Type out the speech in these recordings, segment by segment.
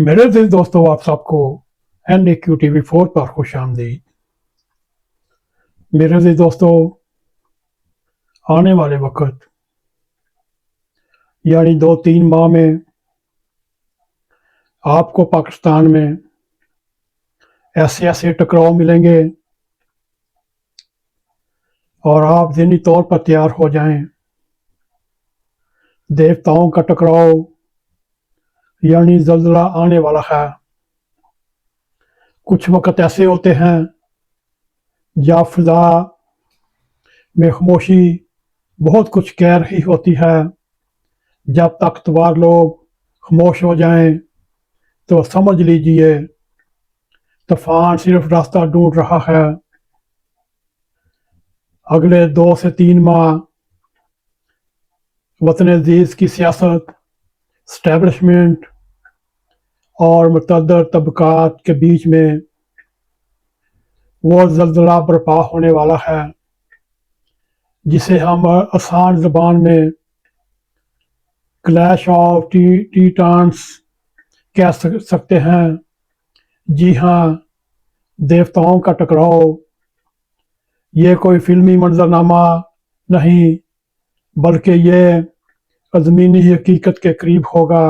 मेरे दिल दोस्तों, आप सबको NAQ TV4 पर खुश आमदीद। मेरे दिल दोस्तों, आने वाले वक्त यानी 2-3 माह में आपको पाकिस्तान में ऐसे ऐसे टकराव मिलेंगे और आप ज़हनी तौर पर तैयार हो जाएं। देवताओं का टकराव यानी ज़ल्ज़ला आने वाला है। कुछ वक्त ऐसे होते हैं जब फिजा में खामोशी बहुत कुछ कह रही होती है। जब ताकतवर लोग खामोश हो जाएं तो समझ लीजिए तूफान सिर्फ रास्ता ढूंढ रहा है। अगले 2 से 3 माह वतन अजीज की सियासत, स्टैब्लिशमेंट और मुतअद्दिद तबकात के बीच में वो ज़ल्ज़ला बर्पा होने वाला है जिसे हम आसान ज़बान में क्लैश ऑफ टीटान्स कह सकते हैं। जी हाँ, देवताओं का टकराव। ये कोई फिल्मी मंजरनामा नहीं, बल्कि ये ज़मीनी हकीकत के करीब होगा।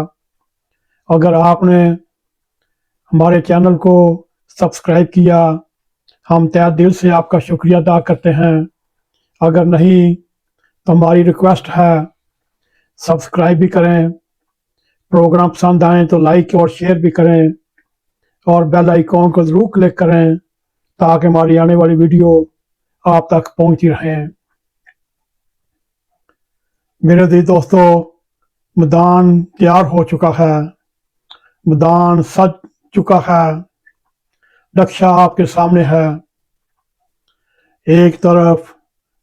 अगर आपने हमारे चैनल को सब्सक्राइब किया, हम तहे दिल से आपका शुक्रिया अदा करते हैं। अगर नहीं तो हमारी रिक्वेस्ट है, सब्सक्राइब भी करें, प्रोग्राम पसंद आए तो लाइक और शेयर भी करें और बेल आइकॉन को ज़रूर क्लिक करें ताकि हमारी आने वाली वीडियो आप तक पहुंचती रहे। मेरे दिल दोस्तों, मैदान तैयार हो चुका है, मैदान सज चुका है, नक्शा आपके सामने है। एक तरफ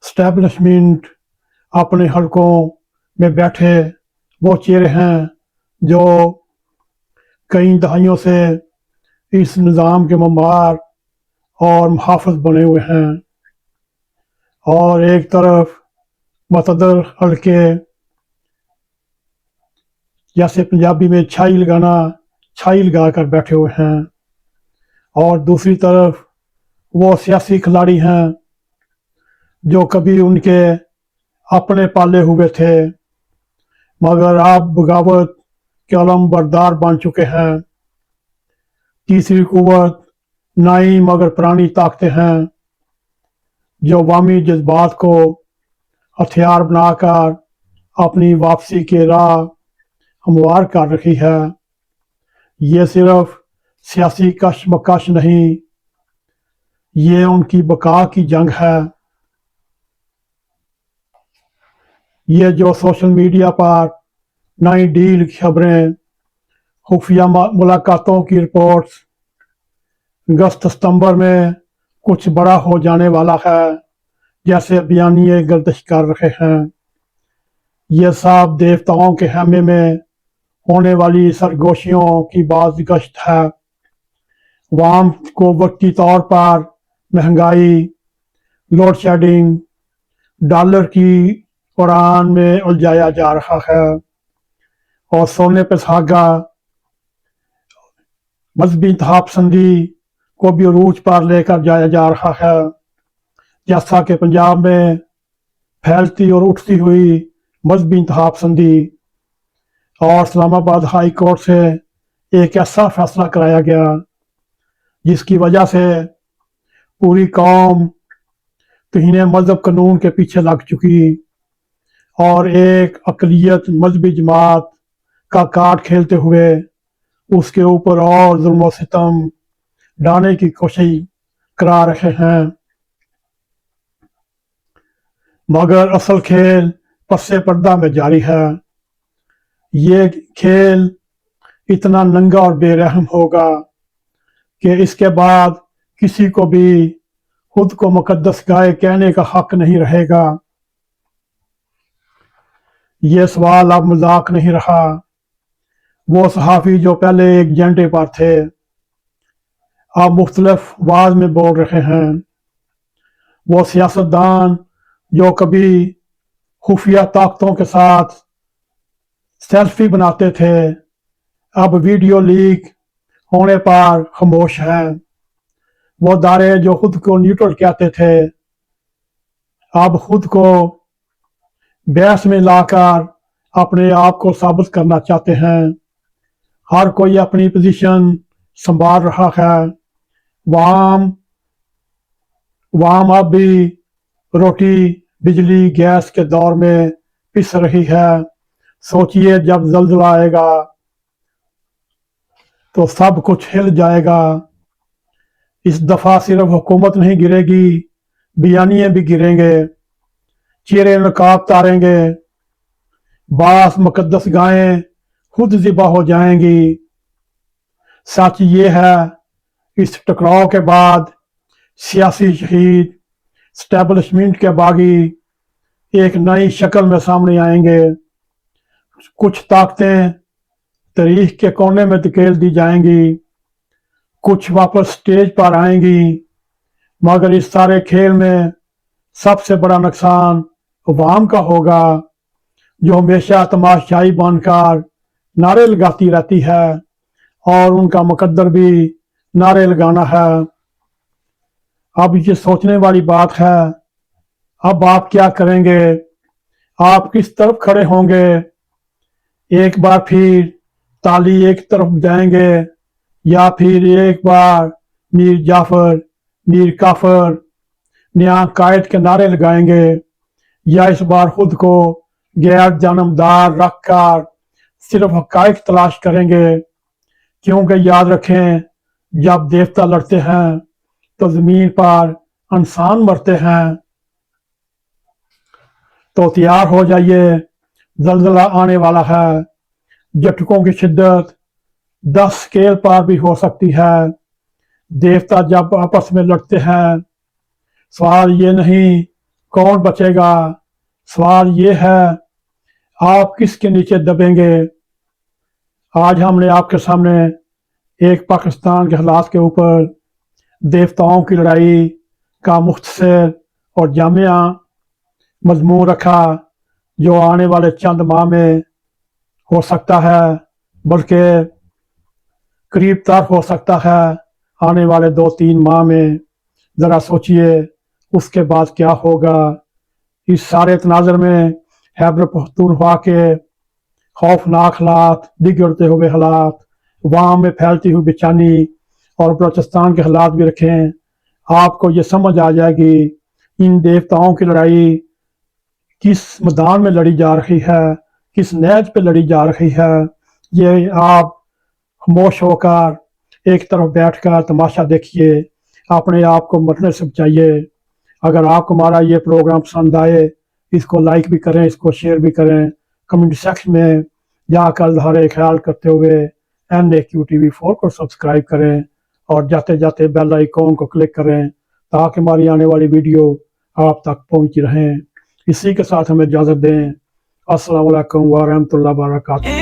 स्टैब्लिशमेंट अपने हलकों में बैठे वो चेहरे हैं जो कई दहाइयों से इस निज़ाम के ममार और मुहाफ़िज़ बने हुए हैं, और एक तरफ मुतअद्दिद हल्के जैसे पंजाबी में छाई लगा कर बैठे हुए हैं, और दूसरी तरफ वो सियासी खिलाड़ी हैं जो कभी उनके अपने पाले हुए थे मगर अब बगावत के अलम बरदार बन चुके हैं। तीसरी कुव्वत नई मगर पुरानी ताकतें हैं जो अवामी जज्बात को हथियार बनाकर अपनी वापसी के राह हमवार कर रही है। ये सिर्फ सियासी कशमकश नहीं, ये उनकी बका की जंग है। ये जो सोशल मीडिया पर नई डील खबरें, खुफिया मुलाकातों की रिपोर्ट्स, अगस्त सितंबर में कुछ बड़ा हो जाने वाला है जैसे बयानिए गर्दिश कर रहे हैं, ये सब देवताओं के खेमे में होने वाली सरगोशियों की बाज़गश्त है। वाम को वक्ती तौर पर महंगाई, लोड शेडिंग, डॉलर की उड़ान में उलझाया जा रहा है और सोने पे सुहागा मजहबी इंतहापसंदी को भी अरूज पर लेकर जाया जा रहा है। जैसा कि पंजाब में फैलती और उठती हुई मजहबी इंतहापसंदी और इस्लामाबाद हाई कोर्ट से एक ऐसा फैसला कराया गया जिसकी वजह से पूरी कौम तहीने मजहब कानून के पीछे लग चुकी और एक अकलियत मजहबी जमात का कार्ड खेलते हुए उसके ऊपर और जुल्म सितम डालने की कोशिश करा रहे हैं। मगर असल खेल पस्से पर्दा में जारी है। ये खेल इतना नंगा और बेरहम होगा कि इसके बाद किसी को भी खुद को मुकद्दस गाय कहने का हक नहीं रहेगा। ये सवाल अब मजाक नहीं रहा। वो सहाफ़ी जो पहले एक एजेंडे पर थे अब मुख्तलिफ आवाज में बोल रहे हैं। वो सियासतदान जो कभी खुफिया ताकतों के साथ सेल्फी बनाते थे अब वीडियो लीक होने पर खामोश हैं। वो दारे जो खुद को न्यूट्रल कहते थे अब खुद को बहस में लाकर अपने आप को साबित करना चाहते हैं। हर कोई अपनी पोजीशन संभाल रहा है। वाम वाम अब भी रोटी बिजली गैस के दौर में पिस रही है। सोचिए जब ज़ल्ज़ला आएगा तो सब कुछ हिल जाएगा। इस दफा सिर्फ हुकूमत नहीं गिरेगी, बयानिए भी गिरेंगे, चेहरे नकाब तारेंगे, बास मुकद्दस गायें खुद ज़िबा हो जाएंगी। सच ये है इस टकराव के बाद सियासी शहीद स्टैब्लिशमेंट के बागी एक नई शक्ल में सामने आएंगे। कुछ ताकतें तारीख के कोने में धकेल दी जाएंगी, कुछ वापस स्टेज पर आएंगी, मगर इस सारे खेल में सबसे बड़ा नुकसान अवाम का होगा जो हमेशा तमाशाई बनकर नारे लगाती रहती है और उनका मुकद्दर भी नारे लगाना है। अब ये सोचने वाली बात है, अब आप क्या करेंगे? आप किस तरफ खड़े होंगे? एक बार फिर ताली एक तरफ जाएंगे या फिर एक बार मीर जाफर मीर काफर नया कायद के नारे लगाएंगे, या इस बार खुद को गैर जानमदार रखकर सिर्फ हकायक तलाश करेंगे? क्योंकि याद रखें जब देवता लड़ते हैं तो जमीन पर इंसान मरते हैं। तो तैयार हो जाइए, ज़ल्ज़ला आने वाला है। झटकों की शिद्दत 10 स्केल पर भी हो सकती है। देवता जब आपस में लड़ते हैं सवाल ये नहीं कौन बचेगा, सवाल ये है आप किसके नीचे दबेंगे। आज हमने आपके सामने एक पाकिस्तान के हालात के ऊपर देवताओं की लड़ाई का मुख्तसर और जामिया मजमून रखा जो आने वाले चंद माह में हो सकता है, बल्कि करीब तर हो सकता है आने वाले 2-3 माह में। ज़रा सोचिए उसके बाद क्या होगा। इस सारे तनाज़र में खैबर पख्तूनख्वा के खौफनाक हालात, बिगड़ते हुए हालात, अवाम में फैलती हुई बेचैनी और बलूचिस्तान के हालात भी रखें। आपको ये समझ आ जाएगी इन देवताओं की लड़ाई किस मैदान में लड़ी जा रही है, किस नहज पे लड़ी जा रही है। ये आप खामोश होकर एक तरफ बैठकर तमाशा देखिए, अपने आप को मरने से बचाइए। अगर आपको हमारा ये प्रोग्राम पसंद आए इसको लाइक भी करें, इसको शेयर भी करें, कमेंट सेक्शन में जाकर इज़हार ख्याल करते हुए NAQTV4 को सब्सक्राइब करें और जाते जाते बेल आइकॉन को क्लिक करें ताकि हमारी आने वाली वीडियो आप तक पहुंची रहें। इसी के साथ हमें इजाज़त दें। अस्सलाम वालेकुम व रहमतुल्लाहि व बरकातहू।